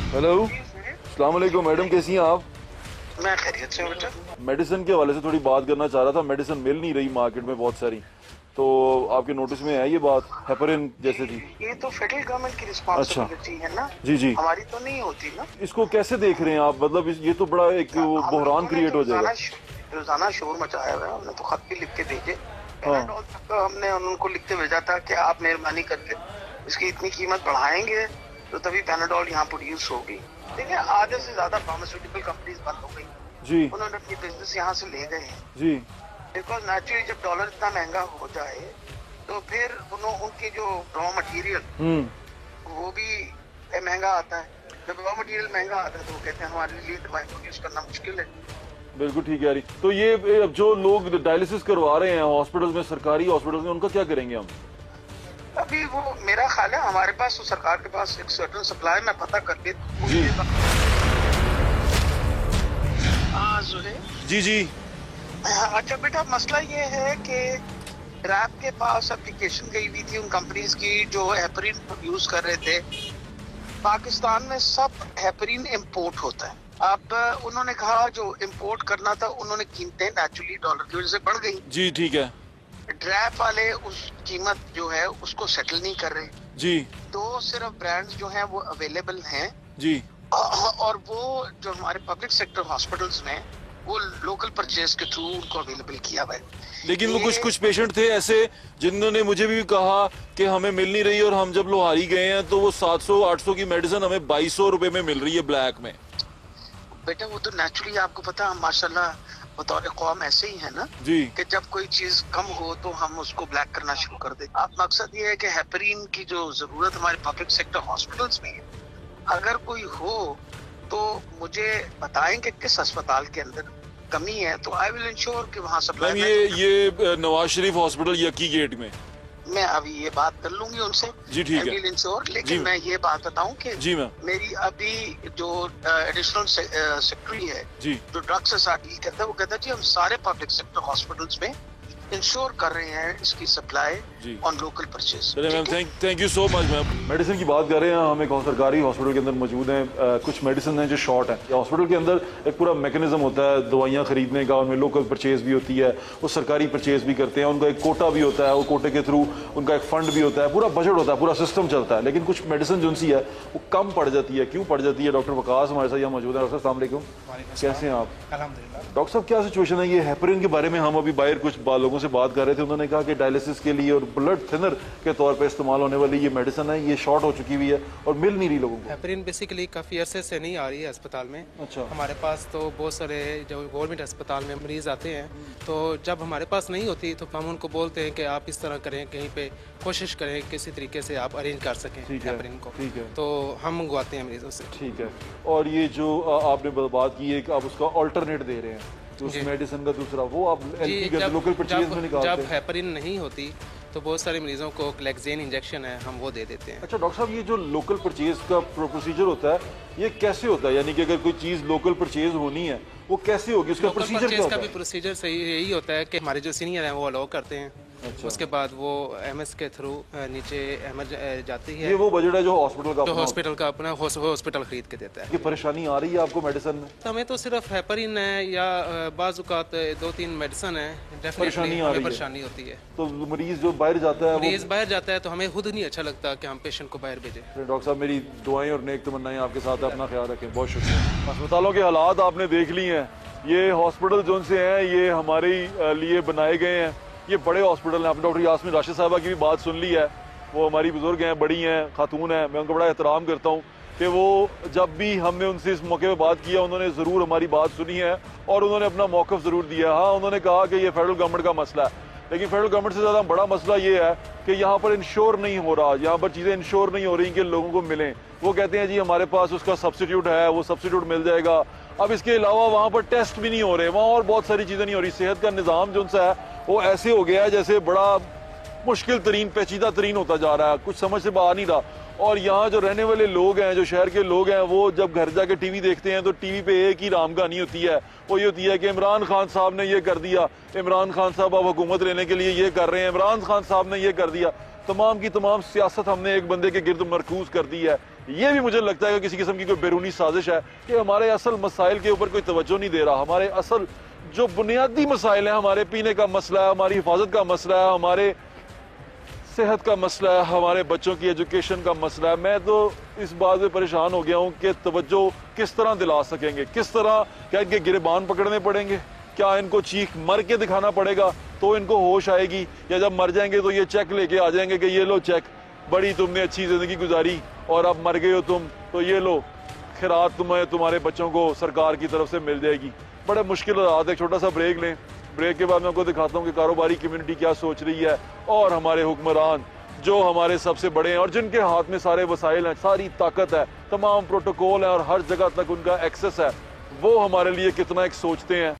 Hello, अस्सलाम वालेकुम madam, कैसी हैं आप? मैं खैरियत से हूं बेटा। मेडिसिन के हवाले से थोड़ी बात करना चाह रहा था। मेडिसिन मिल नहीं रही मार्केट में बहुत सारी, तो आपके नोटिस में है ये बात? हेपरिन जैसे थी। ये तो फेडरल गवर्नमेंट की अच्छा, रिस्पॉन्सिबिलिटी है ना, जी जी। हमारी तो नहीं होती ना। इसको कैसे देख रहे हैं आप? मतलब ये तो बड़ा एक हम बहरान लोगों ने क्रिएट तो हो जाएगा। रोजाना शोर मचाया हुआ है। हमने तो खत भी लिख के भेजे, हाँ पैनाडोल तक हमने उनको लिख के भेजा था कि आप मेहरबानी करके इसकी इतनी कीमत बढ़ाएंगे तो तभी पैनाडोल यहाँ प्रोड्यूस होगी। ठीक है, आधे से ज्यादा फार्मास्यूटिकल कंपनीज बंद हो गई, जी उन्होंने अपनी बिजनेस यहाँ से ले गए हैं। जी। बिकॉज नेचुरली जब डॉलर इतना महंगा हो जाए तो फिर उनके जो रॉ मटेरियल वो भी महंगा आता है। जब रॉ मटेरियल महंगा आता है तो वो कहते हैं हमारे लिए दवाई प्रोड्यूस करना मुश्किल है। बिल्कुल ठीक है। तो ये अब जो लोग डायलिसिस करवा रहे हैं हॉस्पिटल्स में, सरकारी हॉस्पिटल्स में, उनका क्या करेंगे हम? अभी वो मेरा ख्याल है हमारे पास तो सरकार के पास एक सर्टेन सप्लाई मैं पता करके जी जी जी। अच्छा बेटा, मसला ये है कि रैप के पास एप्लीकेशन गई हुई थी उन कंपनीज की जो हेपरिन प्रोड्यूस कर रहे थे। पाकिस्तान में सब हेपरिन इंपोर्ट होता है। अब उन्होंने कहा जो इंपोर्ट करना था, उन्होंने कीमतें नेचुरली डॉलर की वजह से बढ़ गई। जी ठीक है। ड्रैप वाले उस कीमत जो है उसको सेटल नहीं कर रहे जी तो सिर्फ ब्रांड्स जो हैं वो अवेलेबल हैं। जी। और वो जो हमारे पब्लिक सेक्टर हॉस्पिटल्स में वो लोकल परचेज के थ्रू उनको अवेलेबल किया हुआ है। लेकिन वो कुछ पेशेंट थे ऐसे जिन्होंने मुझे भी कहा कि हमें मिल नहीं रही, और हम जब लोहारी गए हैं तो वो 700-800 की मेडिसिन हमें 2200 रुपए में मिल रही है ब्लैक में। बेटा वो तो नेचुरली आपको पता है, माशाल्लाह बतौर कौम ऐसे ही है ना जी कि जब कोई चीज कम हो तो हम उसको ब्लैक करना शुरू कर दें। अब मकसद ये है कि हेपरिन की जो जरूरत हमारे पब्लिक सेक्टर हॉस्पिटल्स में है, अगर कोई हो तो मुझे बताएं कि किस अस्पताल के अंदर कमी है, तो आई विल इंश्योर कि वहाँ सप्लाई। ये नवाज शरीफ हॉस्पिटल यकी गेट में। मैं अभी ये बात कर लूंगी उनसे। जी ठीक है। इंश्योर, लेकिन मैं ये बात बताऊं कि जी मैम, मेरी अभी जो एडिशनल सेक्रेटरी है जी जो ड्रग्स से साथ डील करता है, वो कहता है जी हम सारे पब्लिक सेक्टर हॉस्पिटल्स में इंश्योर कर रहे हैं इसकी सप्लाई ऑन लोकल परचेज। चलिए ma'am, thank you so much ma'am. Medicine की बात कर रहे हैं हम, एक सरकारी हॉस्पिटल के अंदर मौजूद हैं। कुछ मेडिसिन हैं जो शॉर्ट है। हॉस्पिटल के अंदर एक पूरा मैकेनिज्म होता है दवाइयाँ खरीदने का, उनमें लोकल परचेज भी होती है, वो सरकारी परचेज भी करते हैं, उनका एक कोटा भी होता है, वो कोटे के थ्रू उनका एक फंड भी होता है, पूरा बजट होता है, पूरा सिस्टम चलता है। लेकिन कुछ मेडिसिन जो सी है वो कम पड़ जाती है। क्यों पड़ जाती है? डॉक्टर वकास हमारे साथ यहाँ मौजूद है। डॉक्टर अस्सलाम वालेकुम, कैसे हैं आप? अल्हम्दुलिल्लाह। डॉक्टर साहब क्या सिचुएशन है? ये हेपरिन के बारे में हम अभी बाहर कुछ लोगों से बात कर रहे थे, उन्होंने कहा कि डायलिसिस के लिए और ब्लड थिनर के तौर पे इस्तेमाल होने वाली ये मेडिसिन है, ये शॉर्ट हो चुकी हुई है और मिल नहीं रही लोगों को। हेपरिन बेसिकली काफ़ी अरसे से नहीं आ रही है अस्पताल में। अच्छा। हमारे पास तो बहुत सारे जो गवर्नमेंट अस्पताल में मरीज आते हैं, तो जब हमारे पास नहीं होती तो हम उनको बोलते हैं कि आप इस तरह करें, कहीं पे कोशिश करें किसी तरीके से आप अरेंज कर सकें हेपरिन को। ठीक है। तो हम मंगवाते हैं मरीजों से। ठीक है। और ये जो आपने बात की है कि आप उसका ऑल्टरनेट दे रहे हैं, तो उस मेडिसिन का दूसरा वो आप लोकल परचेज में निकालते हैं? जब हेपरिन नहीं होती तो बहुत सारे मरीजों को क्लेक्सेन इंजेक्शन है, हम वो दे देते हैं। अच्छा डॉक्टर साहब, ये जो लोकल परचेज का प्रोसीजर होता है ये कैसे होता है? यानी कि अगर कोई चीज़ लोकल परचेज होनी है वो कैसे होगी? उसका प्रोसीजर क्या होता है? का भी प्रोसीजर सही यही होता है कि हमारे जो सीनियर हैं वो अलाउ करते हैं। अच्छा। उसके बाद वो एमएस के थ्रू नीचे एमएस जाती है। ये वो बजट है जो हॉस्पिटल का अपना हॉस्पिटल खरीद के देता है। ये परेशानी आ रही है आपको मेडिसिन में? तो हमें तो सिर्फ हेपरिन है या बाज़-औक़ात 2-3 मेडिसिन है, परेशानी होती है। तो मरीज जो बाहर जाता है तो हमें खुद नहीं अच्छा लगता कि हम पेशेंट को बाहर भेजें। डॉक्टर साहब, मेरी दुआएं और नेक तमन्नाएं आपके साथ है, अपना ख्याल रखें। बहुत शुक्रिया। अस्पतालों के हालात आपने देख लिए हैं। ये हॉस्पिटल जो से हैं ये हमारे लिए बनाए गए हैं। ये बड़े हॉस्पिटल हैं। आपने डॉक्टर यास्मीन राशिद साहबा की भी बात सुन ली है। वो हमारी बुजुर्ग हैं, बड़ी हैं, खातून हैं। मैं उनका बड़ा एहतराम करता हूँ कि वो जब भी हमने उनसे इस मौके पर बात किया उन्होंने ज़रूर हमारी बात सुनी है और उन्होंने अपना मौक़िफ़ ज़रूर दिया। हाँ, उन्होंने कहा कि ये फेडरल गवर्नमेंट का मसला है, लेकिन फेडरल गवर्नमेंट से ज़्यादा बड़ा मसला ये है कि यहाँ पर इंश्योर नहीं हो रहा, यहाँ पर चीज़ें इंश्योर नहीं हो रही कि लोगों को मिलें। वो कहते हैं जी हमारे पास उसका सब्सिट्यूट है, वो सब्सिट्यूट मिल जाएगा। अब इसके अलावा वहाँ पर टेस्ट भी नहीं हो रहे, वहाँ और बहुत सारी चीज़ें नहीं हो रही। सेहत का निज़ाम जो सा है वो ऐसे हो गया है जैसे बड़ा मुश्किल तरीन, पेचीदा तरीन होता जा रहा है, कुछ समझ से बाहर नहीं रहा। और यहाँ जो रहने वाले लोग हैं, जो शहर के लोग हैं, वो जब घर जाके टीवी देखते हैं तो टीवी पे एक ही राम कहानी होती है। वो ये होती है कि इमरान खान साहब ने ये कर दिया, इमरान खान साहब अब हुकूमत लेने के लिए ये कर रहे हैं, इमरान खान साहब ने ये कर दिया। तमाम की तमाम सियासत हमने एक बंदे के गिर्द मरकूज कर दी है ये भी मुझे लगता है कि किसी किस्म की कोई बैरूनी साजिश है कि हमारे असल मसाइल के ऊपर कोई तवज्जो नहीं दे रहा। हमारे असल जो बुनियादी मसाइल हैं, हमारे पीने का मसला है, हमारी हिफाजत का मसला है, हमारे सेहत का मसला है, हमारे बच्चों की एजुकेशन का मसला है। मैं तो इस बात से परेशान हो गया हूँ कि तवज्जो किस तरह दिला सकेंगे, किस तरह, क्या इनके गिरबान पकड़ने पड़ेंगे, क्या इनको चीख मर के दिखाना पड़ेगा तो इनको होश आएगी, या जब मर जाएंगे तो ये चेक लेके आ जाएंगे कि ये लो चेक, बड़ी तुमने अच्छी जिंदगी गुजारी और अब मर गए हो तुम, तो ये लो खैरात तुम्हें तुम्हारे बच्चों को सरकार की तरफ से मिल जाएगी। बड़े मुश्किल हालात है। छोटा सा ब्रेक लें, ब्रेक के बाद मैं आपको दिखाता हूँ कि कारोबारी कम्युनिटी क्या सोच रही है और हमारे हुक्मरान जो हमारे सबसे बड़े हैं और जिनके हाथ में सारे वसाइल हैं, सारी ताकत है, तमाम प्रोटोकॉल है और हर जगह तक उनका एक्सेस है, वो हमारे लिए कितना एक सोचते हैं।